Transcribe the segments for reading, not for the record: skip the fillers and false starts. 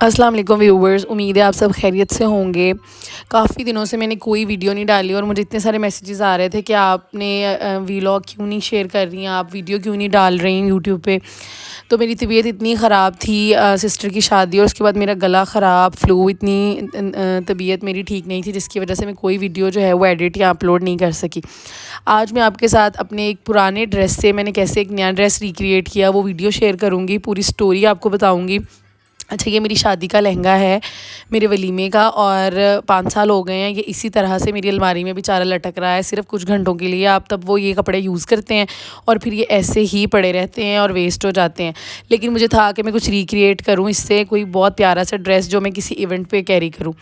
अस्सलाम वालेकुम व्यूवर्स, उम्मीद है आप सब खैरियत से होंगे। काफ़ी दिनों से मैंने कोई वीडियो नहीं डाली और मुझे इतने सारे मैसेजेस आ रहे थे कि आपने व्लॉग क्यों नहीं शेयर कर रही हैं, आप वीडियो क्यों नहीं डाल रही हैं यूट्यूब पे। तो मेरी तबीयत इतनी ख़राब थी, सिस्टर की शादी और उसके बाद मेरा गला ख़राब, फ्लू, इतनी तबीयत मेरी ठीक नहीं थी जिसकी वजह से मैं कोई वीडियो जो है वो एडिट या अपलोड नहीं कर सकी। आज मैं आपके साथ अपने एक पुराने ड्रेस से मैंने कैसे एक नया ड्रेस रिक्रिएट किया वो वीडियो शेयर करूँगी, पूरी स्टोरी आपको बताऊँगी। अच्छा, ये मेरी शादी का लहंगा है, मेरे वलीमे का, और 5 साल हो गए हैं ये इसी तरह से मेरी अलमारी में बेचारा लटक रहा है। सिर्फ़ कुछ घंटों के लिए आप तब वो ये कपड़े यूज़ करते हैं और फिर ये ऐसे ही पड़े रहते हैं और वेस्ट हो जाते हैं। लेकिन मुझे था कि मैं कुछ रिक्रिएट करूँ इससे कोई बहुत प्यारा सा ड्रेस जो मैं किसी इवेंट पे कैरी करूँ।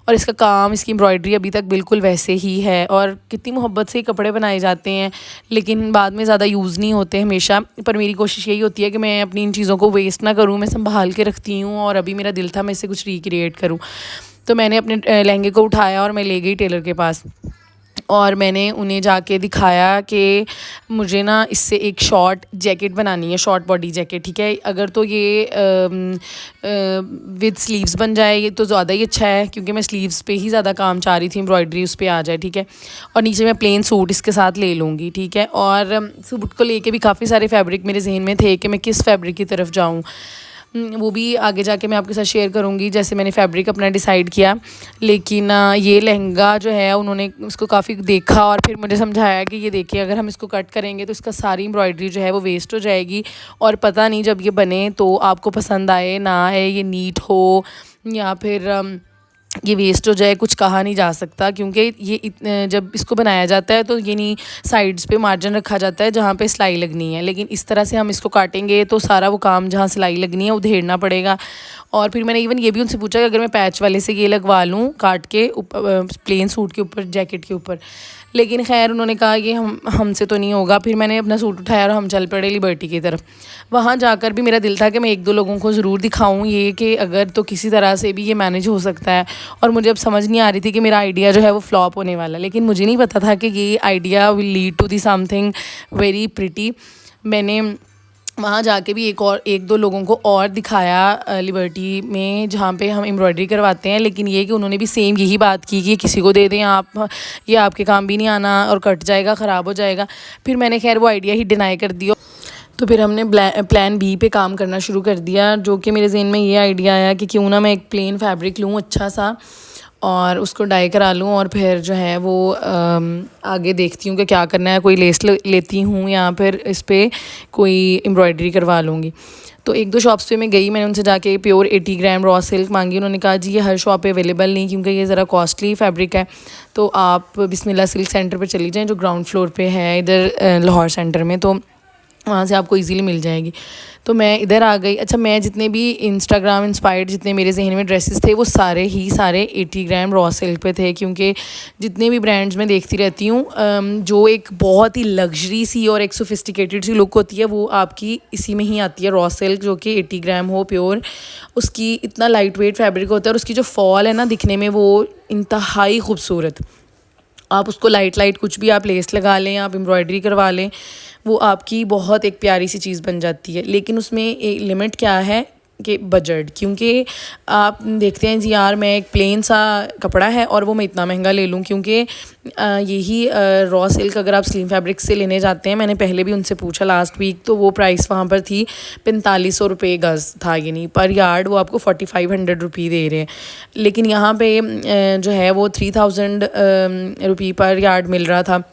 और इसका काम, इसकी एम्ब्रॉयडरी अभी तक बिल्कुल वैसे ही है और कितनी मोहब्बत से ये कपड़े बनाए जाते हैं, लेकिन बाद में ज़्यादा यूज़ नहीं होते हमेशा। पर मेरी कोशिश यही होती है कि मैं अपनी इन चीज़ों को वेस्ट ना करूँ, मैं संभाल के रखती हूँ और अभी मेरा दिल था मैं इससे कुछ रिक्रिएट करूँ। तो मैंने अपने लहंगे को उठाया और मैं ले गई टेलर के पास और मैंने उन्हें जाके दिखाया कि मुझे ना इससे एक शॉर्ट जैकेट बनानी है, शॉर्ट बॉडी जैकेट, ठीक है। अगर तो ये विद स्लीव्स बन जाए ये तो ज़्यादा ही अच्छा है, क्योंकि मैं स्लीव्स पे ही ज़्यादा काम चाह रही थी, एम्ब्रॉयडरी उस पर आ जाए, ठीक है। और नीचे मैं प्लेन सूट इसके साथ ले लूँगी, ठीक है। और सूट को लेके भी काफ़ी सारे फैब्रिक मेरे जहन में थे कि मैं किस फैब्रिक की तरफ जाऊँ। वो भी आगे जाके मैं आपके साथ शेयर करूँगी जैसे मैंने फ़ैब्रिक अपना डिसाइड किया। लेकिन ये लहंगा जो है उन्होंने उसको काफ़ी देखा और फिर मुझे समझाया कि ये देखिए, अगर हम इसको कट करेंगे तो इसका सारी एम्ब्रॉयडरी जो है वो वेस्ट हो जाएगी और पता नहीं जब ये बने तो आपको पसंद आए ना आए, ये नीट हो या फिर ये वेस्ट हो जाए, कुछ कहा नहीं जा सकता। क्योंकि ये जब इसको बनाया जाता है तो ये नहीं साइड्स पे मार्जिन रखा जाता है जहाँ पे सिलाई लगनी है, लेकिन इस तरह से हम इसको काटेंगे तो सारा वो काम जहाँ सिलाई लगनी है उधेड़ना पड़ेगा। और फिर मैंने इवन ये भी उनसे पूछा कि अगर मैं पैच वाले से ये लगवा लूँ काट के ऊपर प्लेन सूट के ऊपर, जैकेट के ऊपर, लेकिन खैर उन्होंने कहा कि हमसे तो नहीं होगा। फिर मैंने अपना सूट उठाया और हम चल पड़े लिबर्टी की तरफ। वहाँ जाकर भी मेरा दिल था कि मैं 1-2 लोगों को ज़रूर दिखाऊँ ये कि अगर तो किसी तरह से भी ये मैनेज हो सकता है। और मुझे अब समझ नहीं आ रही थी कि मेरा आइडिया जो है वो फ्लॉप होने वाला, लेकिन मुझे नहीं पता था कि ये idea will lead to the something very pretty. मैंने वहाँ जाके भी 1-2 लोगों को और दिखाया लिबर्टी में, जहाँ पे हम एम्ब्रॉयडरी करवाते हैं। लेकिन ये कि उन्होंने भी सेम यही बात की कि किसी को दे दें आप, ये आपके काम भी नहीं आना और कट जाएगा, ख़राब हो जाएगा। फिर मैंने खैर वो आइडिया ही डिनाई कर दिया। तो फिर हमने प्लान बी पे काम करना शुरू कर दिया, जो कि मेरे जहन में ये आइडिया आया कि क्यों ना मैं एक प्लेन फैब्रिक लूँ अच्छा सा और उसको डाई करा लूँ और फिर जो है वो आगे देखती हूँ कि क्या करना है, कोई लेस लेती हूँ या फिर इस पर कोई एम्ब्रॉयडरी करवा लूँगी। तो 1-2 शॉप्स पे मैं गई, मैंने उनसे जाके प्योर 80 ग्राम रॉ सिल्क मांगी। उन्होंने कहा जी ये हर शॉप पे अवेलेबल नहीं, क्योंकि ये ज़रा कॉस्टली फैब्रिक है, तो आप बिस्मिल्लाह सिल्क सेंटर पे चली जाएँ जो ग्राउंड फ्लोर पे है इधर लाहौर सेंटर में, तो वहाँ से आपको इजीली मिल जाएगी। तो मैं इधर आ गई। अच्छा, मैं जितने भी इंस्टाग्राम इंस्पायर्ड जितने मेरे जहन में ड्रेसेस थे वो सारे 80 ग्राम रॉ सिल्क पे थे, क्योंकि जितने भी ब्रांड्स में देखती रहती हूँ जो एक बहुत ही लग्जरी सी और एक सोफिस्टिकेटेड सी लुक होती है वो आपकी इसी में ही आती है। रॉ सिल्क जो कि 80 ग्राम हो प्योर, उसकी इतना लाइट वेट फैब्रिक होता है और उसकी जो फॉल है ना दिखने में वो इंतहाई खूबसूरत। आप उसको लाइट कुछ भी आप लेस लगा लें, आप एम्ब्रॉयडरी करवा लें, वो आपकी बहुत एक प्यारी सी चीज़ बन जाती है। लेकिन उसमें एक लिमिट क्या है कि बजट, क्योंकि आप देखते हैं जी यार मैं एक प्लेन सा कपड़ा है और वो मैं इतना महंगा ले लूँ, क्योंकि यही रॉ सिल्क अगर आप स्लिम फैब्रिक से लेने जाते हैं, मैंने पहले भी उनसे पूछा लास्ट वीक, तो वो प्राइस वहाँ पर थी 4500 रुपये गज़ था, ये नहीं पर यार्ड, वो आपको 4500 रुपये दे रहे हैं। लेकिन यहाँ पे जो है वो 3000 रुपये पर यार्ड मिल रहा था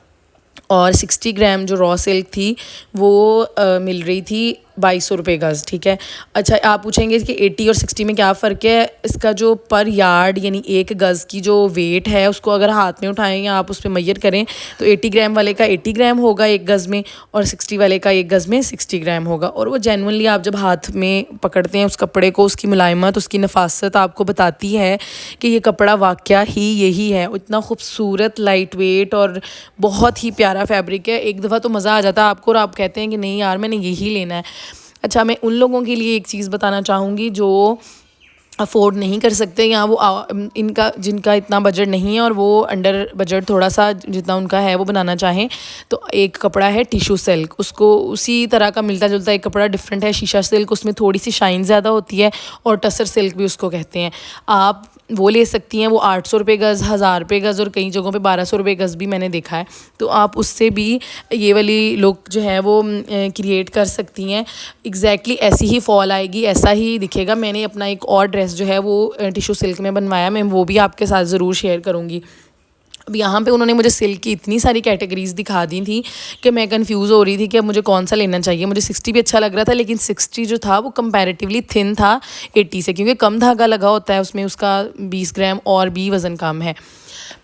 और 60 ग्राम जो रॉ सिल्क थी वो मिल रही थी 2200 रुपये गज़, ठीक है। अच्छा, आप पूछेंगे कि 80 और 60 में क्या फ़र्क है। इसका जो पर यार्ड यानी 1 गज़ की जो वेट है उसको अगर हाथ में उठाएं या आप उस पर मैयर करें तो 80 ग्राम वाले का 80 ग्राम होगा 1 गज़ में और 60 वाले का 1 गज़ में 60 ग्राम होगा। और वो जेन्युइनली आप जब हाथ में पकड़ते हैं उस कपड़े को, उसकी मुलायमत, उसकी नफासत आपको बताती है कि ये कपड़ा वाकया ही यही है। इतना खूबसूरत, लाइट वेट और बहुत ही प्यारा फैब्रिक है। एक दफ़ा तो मज़ा आ जाता है आपको और आप कहते हैं कि नहीं यार मैंने यही लेना है। अच्छा, मैं उन लोगों के लिए एक चीज़ बताना चाहूँगी जो अफोर्ड नहीं कर सकते, या वो इनका जिनका इतना बजट नहीं है और वो अंडर बजट थोड़ा सा जितना उनका है वो बनाना चाहें, तो एक कपड़ा है टिशू सिल्क, उसको उसी तरह का मिलता जुलता एक कपड़ा डिफरेंट है शीशा सिल्क, उसमें थोड़ी सी शाइन ज़्यादा होती है, और टसर सिल्क भी उसको कहते हैं। आप वो ले सकती हैं, वो 800 रुपये गज़, 1000 रुपये गज़, और कई जगहों पे 1200 रुपये गज़ भी मैंने देखा है। तो आप उससे भी ये वाली लुक जो है वो क्रिएट कर सकती हैं। एग्जैक्टली ऐसी ही फॉल आएगी, ऐसा ही दिखेगा। मैंने अपना एक और ड्रेस जो है वो टिशू सिल्क में बनवाया, मैं वो भी आपके साथ ज़रूर शेयर करूँगी। अब यहाँ पे उन्होंने मुझे सिल्क की इतनी सारी कैटेगरीज़ दिखा दी थी कि मैं कंफ्यूज हो रही थी कि अब मुझे कौन सा लेना चाहिए। मुझे 60 भी अच्छा लग रहा था, लेकिन 60 जो था वो कंपैरेटिवली थिन था 80 से, क्योंकि कम धागा लगा होता है उसमें, उसका 20 ग्राम और भी वज़न कम है।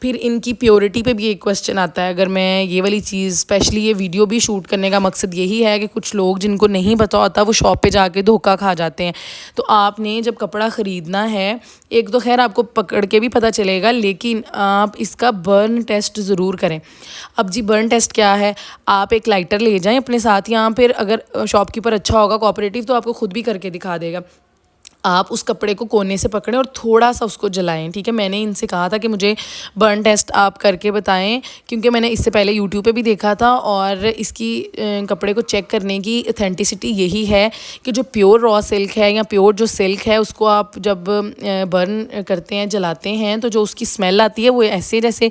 फिर इनकी प्योरिटी पे भी एक क्वेश्चन आता है। अगर मैं ये वाली चीज़, स्पेशली ये वीडियो भी शूट करने का मकसद यही है कि कुछ लोग जिनको नहीं पता होता वो शॉप पे जाके धोखा खा जाते हैं। तो आपने जब कपड़ा ख़रीदना है, एक तो खैर आपको पकड़ के भी पता चलेगा, लेकिन आप इसका बर्न टेस्ट ज़रूर करें। अब जी बर्न टेस्ट क्या है, आप एक लाइटर ले जाएं अपने साथ, या फिर अगर शॉपकीपर अच्छा होगा कोऑपरेटिव तो आपको खुद भी करके दिखा देगा। आप उस कपड़े को कोने से पकड़ें और थोड़ा सा उसको जलाएं, ठीक है। मैंने इनसे कहा था कि मुझे बर्न टेस्ट आप करके बताएं, क्योंकि मैंने इससे पहले यूट्यूब पे भी देखा था, और इसकी कपड़े को चेक करने की ऑथेंटिसिटी यही है कि जो प्योर रॉ सिल्क है या प्योर जो सिल्क है, उसको आप जब बर्न करते हैं, जलाते हैं, तो जो उसकी स्मेल आती है वो ऐसे जैसे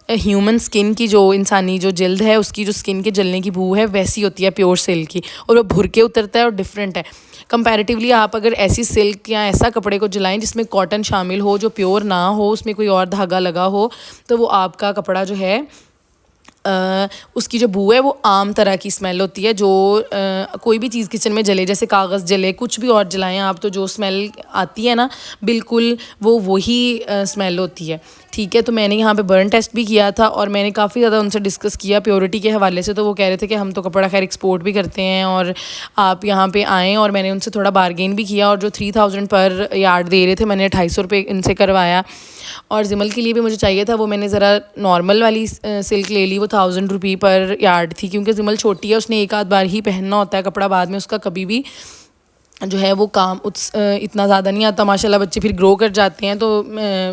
ह्यूमन स्किन की, जो इंसानी जो जल्द है उसकी जो स्किन के जलने की बू है वैसी होती है प्योर सिल्क की, और वो भुर के उतरता है और डिफरेंट है कंपैरेटिवली। आप अगर ऐसी सिल्क या ऐसा कपड़े को जलाएं जिसमें कॉटन शामिल हो, जो प्योर ना हो, उसमें कोई और धागा लगा हो, तो वो आपका कपड़ा जो है उसकी जो बू है वो आम तरह की स्मेल होती है। जो कोई भी चीज़ किचन में जले, जैसे कागज़ जले, कुछ भी और जलाएं आप, तो जो स्मेल आती है ना, बिल्कुल वो वही स्मेल होती है, ठीक है। तो मैंने यहाँ पे बर्न टेस्ट भी किया था, और मैंने काफ़ी ज़्यादा उनसे डिस्कस किया प्योरिटी के हवाले से। तो वो कह रहे थे कि हम तो कपड़ा खैर एक्सपोर्ट भी करते हैं और आप यहाँ पे आएँ, और मैंने उनसे थोड़ा बारगेन भी किया, और जो 3000 पर यार्ड दे रहे थे मैंने 250 रुपये इनसे करवाया। और जिमल के लिए भी मुझे चाहिए था, वो मैंने ज़रा नॉर्मल वाली सिल्क ले ली, वो 1000 रुपये पर यार्ड थी, क्योंकि जिमल छोटी है, उसने एक आध बार ही पहनना होता है कपड़ा, बाद में उसका कभी भी जो है वो काम इतना ज़्यादा नहीं आता। माशाल्लाह बच्चे फिर ग्रो कर जाते हैं, तो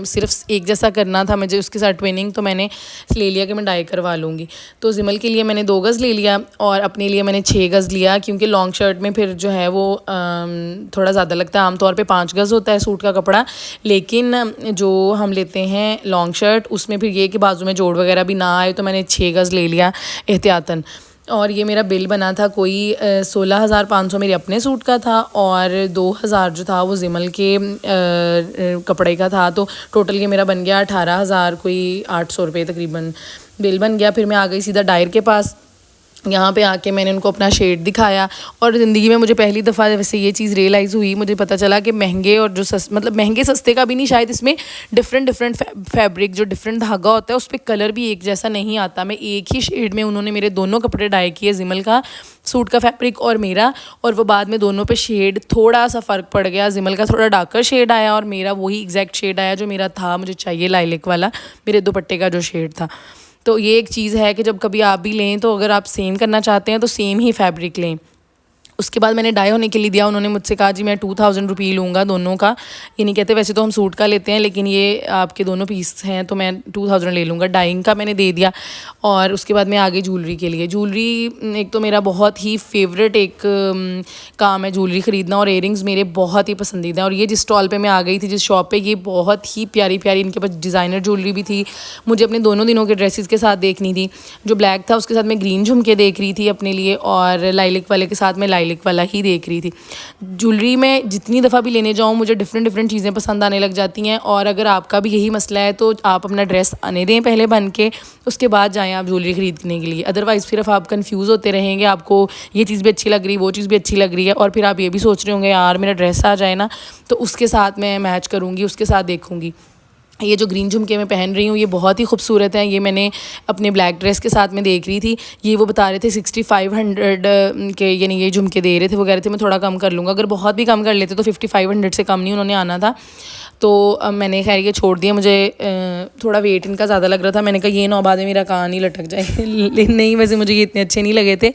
सिर्फ एक जैसा करना था मुझे उसके साथ ट्विनिंग, तो मैंने ले लिया कि मैं डाई करवा लूँगी। तो जिमल के लिए मैंने 2 गज़ ले लिया, और अपने लिए मैंने 6 गज़ लिया, क्योंकि लॉन्ग शर्ट में फिर जो है वो थोड़ा ज़्यादा लगता है। आमतौर पे 5 गज़ होता है सूट का कपड़ा, लेकिन जो हम लेते हैं लॉन्ग शर्ट, उसमें फिर ये कि बाजू में जोड़ वगैरह भी ना आए, तो मैंने 6 गज़ ले लिया एहतियातन। और ये मेरा बिल बना था कोई 16,500 मेरे अपने सूट का था, और 2000 जो था वो जिमल के कपड़े का था। तो टोटल ये मेरा बन गया 18,000 कोई 800 रुपये तकरीबन बिल बन गया। फिर मैं आ गई सीधा डायर के पास। यहाँ पे आके मैंने उनको अपना शेड दिखाया, और ज़िंदगी में मुझे पहली दफ़ा वैसे ये चीज़ रियलाइज़ हुई, मुझे पता चला कि महंगे और जो मतलब महंगे सस्ते का भी नहीं, शायद इसमें डिफरेंट फैब्रिक, जो डिफरेंट धागा होता है उस पर कलर भी एक जैसा नहीं आता। मैं एक ही शेड में, उन्होंने मेरे दोनों कपड़े डाई किए, जिमल का सूट का फैब्रिक और मेरा, और वो बाद में दोनों पे शेड थोड़ा सा फ़र्क पड़ गया। जिमल का थोड़ा डार्कर शेड आया और मेरा वही एग्जैक्ट शेड आया जो मेरा था, मुझे चाहिए लाइलिक वाला, मेरे दुपट्टे का जो शेड था। तो ये एक चीज़ है कि जब कभी आप भी लें, तो अगर आप सेम करना चाहते हैं तो सेम ही फैब्रिक लें। उसके बाद मैंने डाई होने के लिए दिया, उन्होंने मुझसे कहा जी मैं 2000 रुपये लूँगा दोनों का। ये नहीं कहते, वैसे तो हम सूट का लेते हैं, लेकिन ये आपके दोनों पीस हैं तो मैं 2000 ले लूँगा। डाइंग का मैंने दे दिया। और उसके बाद मैं आ गई ज्वेलरी के लिए। ज्वेलरी एक तो मेरा बहुत ही फेवरेट एक काम है ज्वेलरी ख़रीदना, और इयरिंग्स मेरे बहुत ही पसंदीदा हैं। और ये जिस स्टॉल पे मैं आ गई थी, जिस शॉप पे, ये बहुत ही प्यारी प्यारी इनके पास डिज़ाइनर ज्वेलरी भी थी। मुझे अपने दोनों दिनों के ड्रेसेस के साथ देखनी थी। जो ब्लैक था उसके साथ मैं ग्रीन झुमके देख रही थी अपने लिए, और लाइलिक वाले के साथ मैं लाइलिक वाला ही देख रही थी। ज्वेलरी में जितनी दफ़ा भी लेने जाऊँ मुझे डिफरेंट चीज़ें पसंद आने लग जाती हैं। और अगर आपका भी यही मसला है तो आप अपना ड्रेस आने दें पहले बन के, उसके बाद जाएँ आप ज्वेलरी ख़रीदने के लिए। अदरवाइज़ फिर आप कंफ्यूज होते रहेंगे, आपको ये चीज़ भी अच्छी लग रही, वो चीज़ भी अच्छी लग रही है, और फिर आप ये भी सोच रहे होंगे यार मेरा ड्रेस आ जाए ना तो उसके साथ मैं मैच करूँगी, उसके साथ देखूँगी। ये जो ग्रीन झुमके मैं पहन रही हूँ ये बहुत ही खूबसूरत है। ये मैंने अपने ब्लैक ड्रेस के साथ में देख रही थी। ये वो बता रहे थे 6500 के, यानी ये झुमके दे रहे थे। वो कह रहे थे मैं थोड़ा कम कर लूँगा। अगर बहुत भी कम कर लेते तो 5500 से कम नहीं उन्होंने आना था। तो अब मैंने खैर ये छोड़ दिया। मुझे थोड़ा वेट इनका ज़्यादा लग रहा था, मैंने कहा ये ना बाद में मेरा कान ही लटक जाए लेकिन नहीं, वैसे मुझे ये इतने अच्छे नहीं लगे थे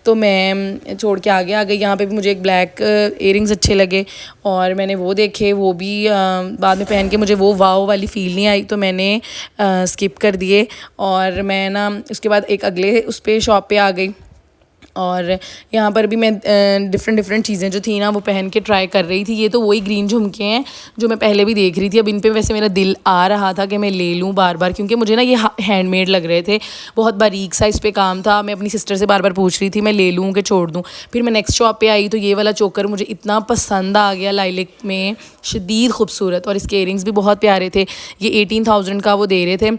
तो मैं छोड़ के आ गई। यहाँ पे भी मुझे एक ब्लैक इयरिंग्स अच्छे लगे और मैंने वो देखे, वो भी बाद में पहन के मुझे वो वाव वाली फ़ील नहीं आई तो मैंने स्किप कर दिए। और मैं ना उसके बाद एक अगले उस पर शॉप पे आ गई और यहाँ पर भी मैं डिफरेंट चीज़ें जो थी ना वो पहन के ट्राई कर रही थी। ये तो वही ग्रीन झुमके हैं जो मैं पहले भी देख रही थी। अब इन पे वैसे मेरा दिल आ रहा था कि मैं ले लूँ बार बार, क्योंकि मुझे ना ये हैंडमेड लग रहे थे, बहुत बारीक सा इस पर काम था। मैं अपनी सिस्टर से बार बार पूछ रही थी मैं ले लूँ कि छोड़ दूँ। फिर मैं नेक्स्ट शॉप पर आई तो ये वाला चोकर मुझे इतना पसंद आ गया, लाइलिक में, शदीद खूबसूरत, और इसके इयरिंग्स भी बहुत प्यारे थे। ये 18,000 का वो दे रहे थे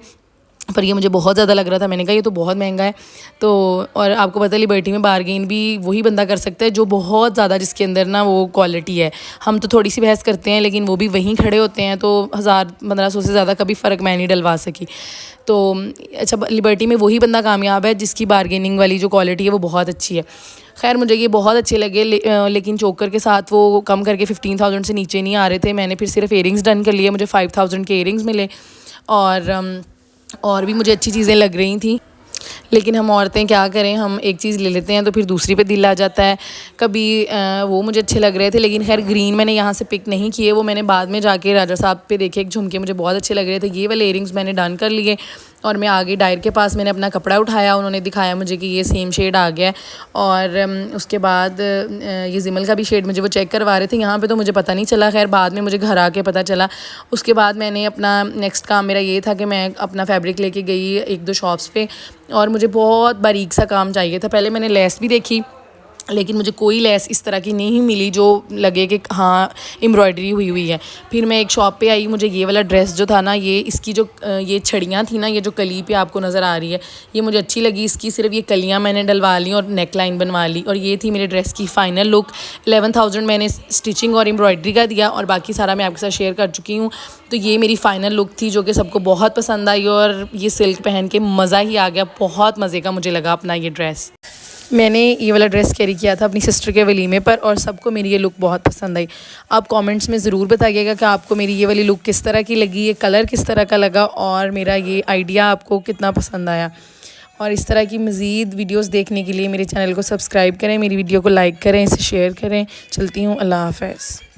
पर ये मुझे बहुत ज़्यादा लग रहा था। मैंने कहा ये तो बहुत महंगा है। तो और आपको पता है लिबर्टी में बारगेन भी वही बंदा कर सकता है जो बहुत ज़्यादा, जिसके अंदर ना वो क्वालिटी है। हम तो थोड़ी सी बहस करते हैं लेकिन वो भी वहीं खड़े होते हैं, तो 1000-1500 से ज़्यादा कभी फ़र्क मैं नहीं डलवा सकी। तो अच्छा, लिबर्टी में वही बंदा कामयाब है जिसकी बारगेनिंग वाली जो क्वालिटी है वो बहुत अच्छी है। खैर मुझे ये बहुत अच्छे लगे लेकिन चोकर के साथ वो कम करके 15,000 से नीचे नहीं आ रहे थे। मैंने फिर सिर्फ इयरिंग्स डन कर लिए, मुझे 5,000 के इयरिंग्स मिले और भी मुझे अच्छी चीज़ें लग रही थी। लेकिन हम औरतें क्या करें, हम एक चीज़ ले लेते हैं तो फिर दूसरी पे दिल आ जाता है। कभी वो मुझे अच्छे लग रहे थे लेकिन खैर ग्रीन मैंने यहाँ से पिक नहीं किए, वो मैंने बाद में जाके राजा साहब पे देखे एक झुमके मुझे बहुत अच्छे लग रहे थे। ये वाले इयरिंग्स मैंने डन कर लिए और मैं आ गई डायर के पास। मैंने अपना कपड़ा उठाया, उन्होंने दिखाया मुझे कि ये सेम शेड आ गया है। और उसके बाद ये जिमल का भी शेड मुझे वो चेक करवा रहे थे यहाँ पे, तो मुझे पता नहीं चला। खैर बाद में मुझे घर आके पता चला। उसके बाद मैंने अपना नेक्स्ट काम मेरा ये था कि मैं अपना फैब्रिक लेके गई 1-2 शॉप्स पे और मुझे बहुत बारीक सा काम चाहिए था। पहले मैंने लेस भी देखी लेकिन मुझे कोई लेस इस तरह की नहीं मिली जो लगे कि हाँ एम्ब्रॉयडरी हुई हुई है। फिर मैं एक शॉप पे आई, मुझे ये वाला ड्रेस जो था ना, ये इसकी जो ये छड़ियाँ थी ना, ये जो कली पे आपको नज़र आ रही है, ये मुझे अच्छी लगी। इसकी सिर्फ ये कलियाँ मैंने डलवा ली और नेक लाइन बनवा ली और ये थी मेरे ड्रेस की फ़ाइनल लुक। 11,000 मैंने स्टिचिंग और एम्ब्रॉयडरी का दिया और बाकी सारा मैं आपके साथ शेयर कर चुकी हूँ। तो ये मेरी फ़ाइनल लुक थी जो कि सबको बहुत पसंद आई और ये सिल्क पहन के मज़ा ही आ गया। बहुत मज़े का मुझे लगा अपना ये ड्रेस। मैंने ये वाला ड्रेस कैरी किया था अपनी सिस्टर के वलीमे पर और सबको मेरी ये लुक बहुत पसंद आई। आप कमेंट्स में ज़रूर बताइएगा कि आपको मेरी ये वाली लुक किस तरह की लगी, ये कलर किस तरह का लगा और मेरा ये आइडिया आपको कितना पसंद आया। और इस तरह की मज़ीद वीडियोस देखने के लिए मेरे चैनल को सब्सक्राइब करें, मेरी वीडियो को लाइक करें, इसे शेयर करें। चलती हूँ, अल्लाह हाफ़िज़।